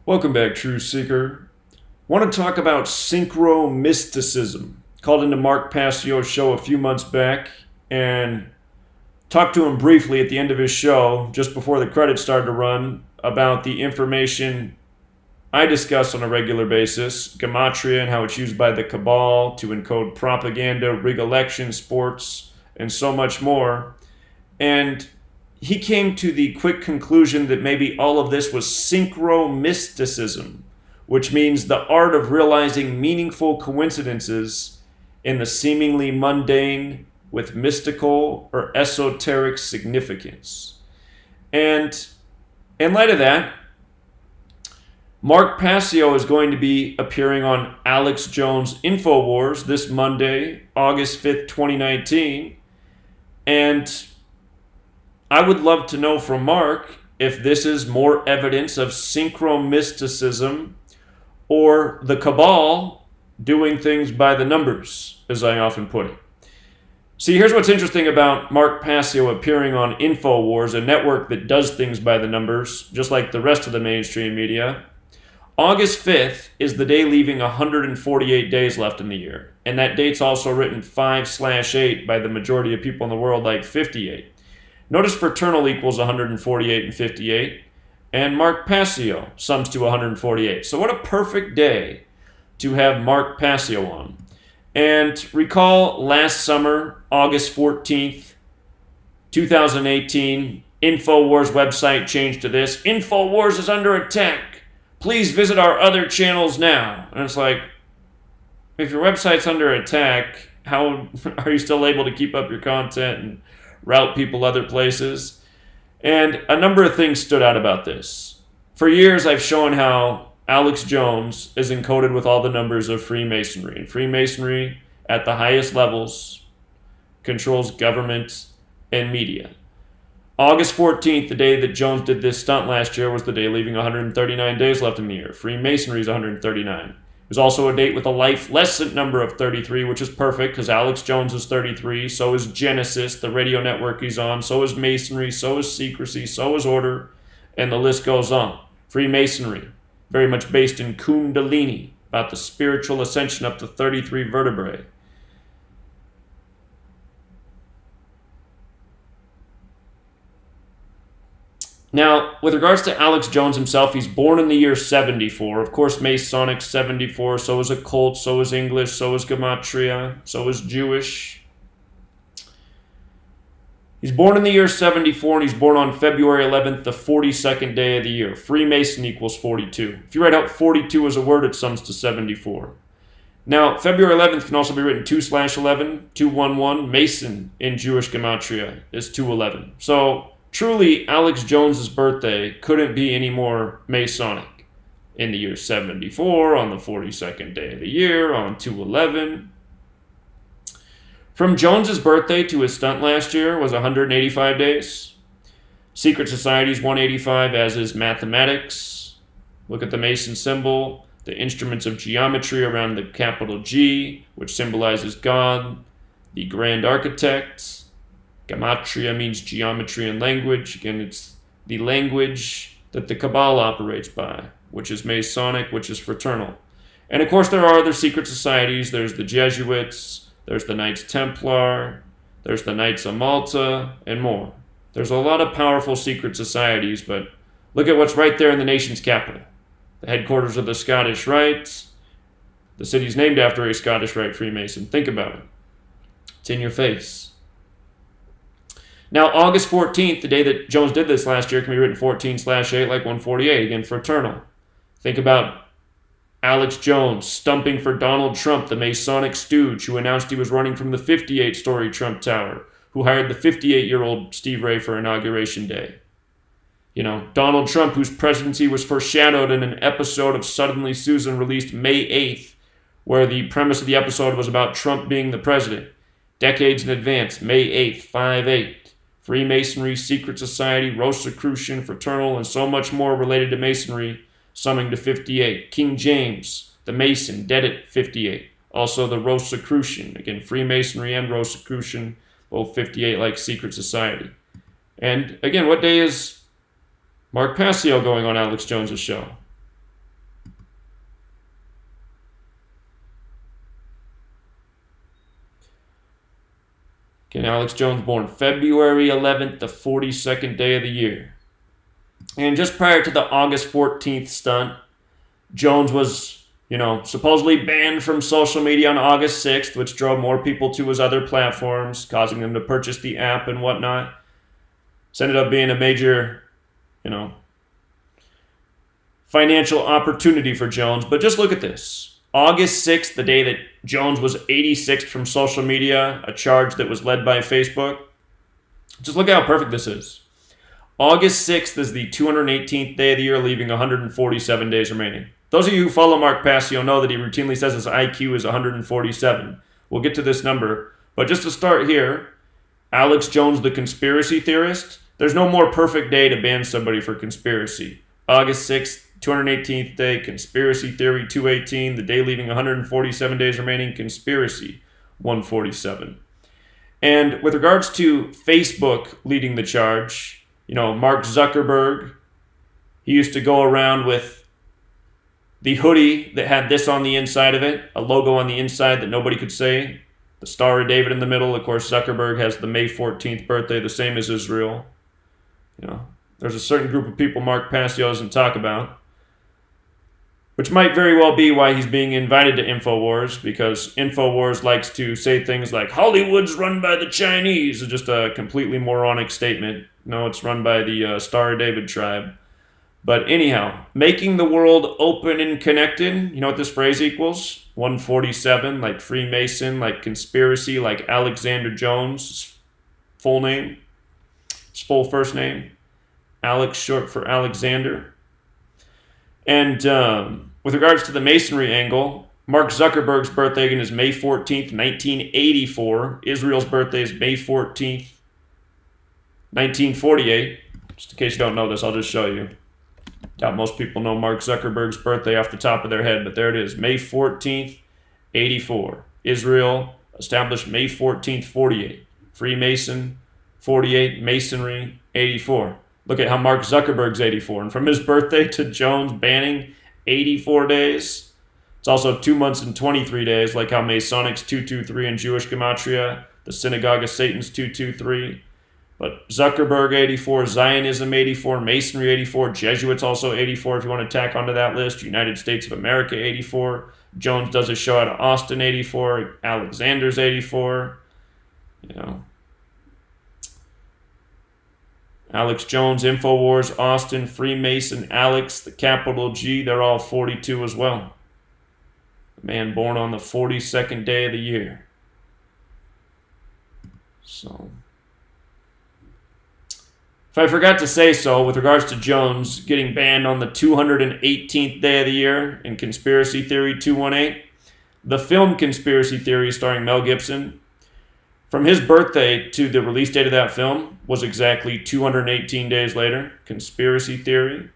Welcome back, True Seeker. Want to talk about Synchromysticism. Called into Mark Passio's show a few months back and talked to him briefly at the end of his show, just before the credits started to run, about the information I discuss on a regular basis, Gematria and how it's used by the cabal to encode propaganda, rig election, sports, and so much more. And he came to the quick conclusion that maybe all of this was synchromysticism, which means the art of realizing meaningful coincidences in the seemingly mundane with mystical or esoteric significance. And in light of that, Mark Passio is going to be appearing on Alex Jones' InfoWars this Monday, August 5th, 2019. And I would love to know from Mark if this is more evidence of synchromysticism or the cabal doing things by the numbers, as I often put it. See, here's what's interesting about Mark Passio appearing on InfoWars, a network that does things by the numbers, just like the rest of the mainstream media. August 5th is the day leaving 148 days left in the year, and that date's also written 5/8 by the majority of people in the world, like 58. Notice fraternal equals 148 and 58, and Mark Passio sums to 148. So what a perfect day to have Mark Passio on. And recall last summer, August 14th, 2018, InfoWars website changed to this: InfoWars is under attack. Please visit our other channels now. And it's like, if your website's under attack, how are you still able to keep up your content and route people other places? And a number of things stood out about this. For years, I've shown how Alex Jones is encoded with all the numbers of Freemasonry. And Freemasonry, at the highest levels, controls government and media. August 14th, the day that Jones did this stunt last year, was the day leaving 139 days left in the year. Freemasonry is 139. There's also a date with a life lesson number of 33, which is perfect because Alex Jones is 33, so is Genesis, the radio network he's on, so is Masonry, so is Secrecy, so is Order, and the list goes on. Freemasonry, very much based in Kundalini, about the spiritual ascension up to 33 vertebrae. Now, with regards to Alex Jones himself, he's born in the year 74. Of course, Masonic 74, so is occult, so is English, so is Gematria, so is Jewish. He's born in the year 74, and he's born on February 11th, the 42nd day of the year. Freemason equals 42. If you write out 42 as a word, it sums to 74. Now, February 11th can also be written 2/11, 211. Mason in Jewish Gematria is 211. So, truly, Alex Jones's birthday couldn't be any more Masonic. In the year 74, on the 42nd day of the year, on 211. From Jones's birthday to his stunt last year was 185 days. Secret Society's 185, as is mathematics. Look at the Mason symbol, the instruments of geometry around the capital G, which symbolizes God, the Grand Architect. Gematria means geometry and language. Again, it's the language that the Kabbalah operates by, which is Masonic, which is fraternal. And of course, there are other secret societies. There's the Jesuits, there's the Knights Templar, there's the Knights of Malta, and more. There's a lot of powerful secret societies, but look at what's right there in the nation's capital. The headquarters of the Scottish Rite. The city's named after a Scottish Rite Freemason. Think about it. It's in your face. Now, August 14th, the day that Jones did this last year, can be written 14/8 like 148, again, fraternal. Think about Alex Jones stumping for Donald Trump, the Masonic stooge who announced he was running from the 58-story Trump Tower, who hired the 58-year-old Steve Ray for Inauguration Day. You know, Donald Trump, whose presidency was foreshadowed in an episode of Suddenly Susan released May 8th, where the premise of the episode was about Trump being the president. Decades in advance, May 8th, 5/8. Freemasonry, Secret Society, Rosicrucian, Fraternal, and so much more related to Masonry, summing to 58. King James, the Mason, dead at 58. Also the Rosicrucian, again, Freemasonry and Rosicrucian, both 58 like Secret Society. And again, what day is Mark Passio going on Alex Jones' show? Again, Alex Jones born February 11th, the 42nd day of the year. And just prior to the August 14th stunt, Jones was, supposedly banned from social media on August 6th, which drove more people to his other platforms, causing them to purchase the app and whatnot. This ended up being a major, financial opportunity for Jones. But just look at this. August 6th, the day that Jones was 86th from social media, a charge that was led by Facebook. Just look at how perfect this is. August 6th is the 218th day of the year, leaving 147 days remaining. Those of you who follow Mark Passio know that he routinely says his IQ is 147. We'll get to this number. But just to start here, Alex Jones, the conspiracy theorist, there's no more perfect day to ban somebody for conspiracy. August 6th, 218th day, conspiracy theory 218, the day leaving 147 days remaining, conspiracy 147. And with regards to Facebook leading the charge, Mark Zuckerberg, he used to go around with the hoodie that had this on the inside of it, a logo on the inside that nobody could say, the Star of David in the middle. Of course, Zuckerberg has the May 14th birthday, the same as Israel. There's a certain group of people Mark Passio doesn't talk about, which might very well be why he's being invited to InfoWars, because InfoWars likes to say things like, Hollywood's run by the Chinese, is just a completely moronic statement. No, it's run by the Star of David tribe. But anyhow, making the world open and connected, you know what this phrase equals? 147, like Freemason, like conspiracy, like Alexander Jones, full name, his full first name. Alex, short for Alexander. And with regards to the Masonry angle, Mark Zuckerberg's birthday again is May 14th, 1984. Israel's birthday is May 14th, 1948. Just in case you don't know this, I'll just show you. Doubt most people know Mark Zuckerberg's birthday off the top of their head, but there it is, May 14th, 84. Israel established May 14th, 48. Freemason, 48. Masonry, 84. Look at how Mark Zuckerberg's 84. And from his birthday to Jones banning, 84 days. It's also 2 months and 23 days, like how Masonics 223 and Jewish Gematria, the Synagogue of Satan's 223. But Zuckerberg 84, Zionism 84, Masonry 84, Jesuits also 84 if you want to tack onto that list, United States of America 84, Jones does a show out of Austin 84, Alexander's 84, Alex Jones, InfoWars, Austin, Freemason, Alex, the capital G, they're all 42 as well. A man born on the 42nd day of the year. So, if I forgot to say so, with regards to Jones getting banned on the 218th day of the year in Conspiracy Theory 218, the film Conspiracy Theory starring Mel Gibson, from his birthday to the release date of that film was exactly 218 days later. Conspiracy Theory.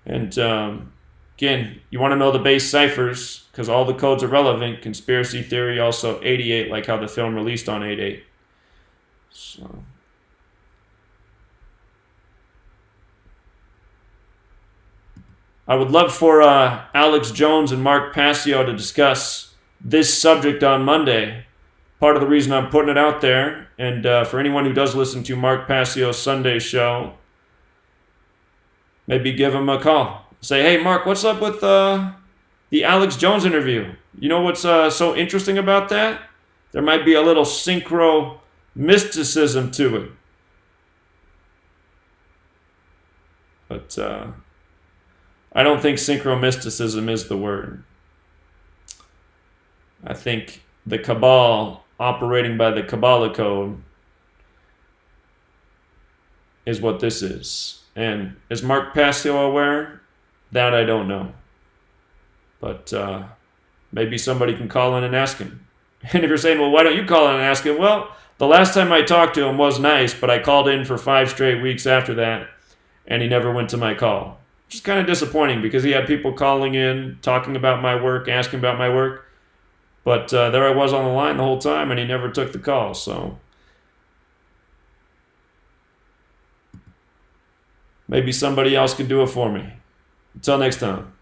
And again, you want to know the base ciphers because all the codes are relevant. Conspiracy Theory also 88, like how the film released on 88. So, I would love for Alex Jones and Mark Passio to discuss this subject on Monday. Part of the reason I'm putting it out there, and for anyone who does listen to Mark Passio's Sunday show, maybe give him a call. Say, hey, Mark, what's up with the Alex Jones interview? You know what's so interesting about that? There might be a little synchromysticism to it. But I don't think synchromysticism is the word. I think the cabal operating by the Kabbalah code is what this is. And is Mark Passio aware? That I don't know. But maybe somebody can call in and ask him. And if you're saying, well, why don't you call in and ask him? Well, the last time I talked to him was nice, but I called in for 5 straight weeks after that, and he never went to my call. Which is kind of disappointing because he had people calling in, talking about my work, asking about my work. But there I was on the line the whole time, and he never took the call. So maybe somebody else can do it for me. Until next time.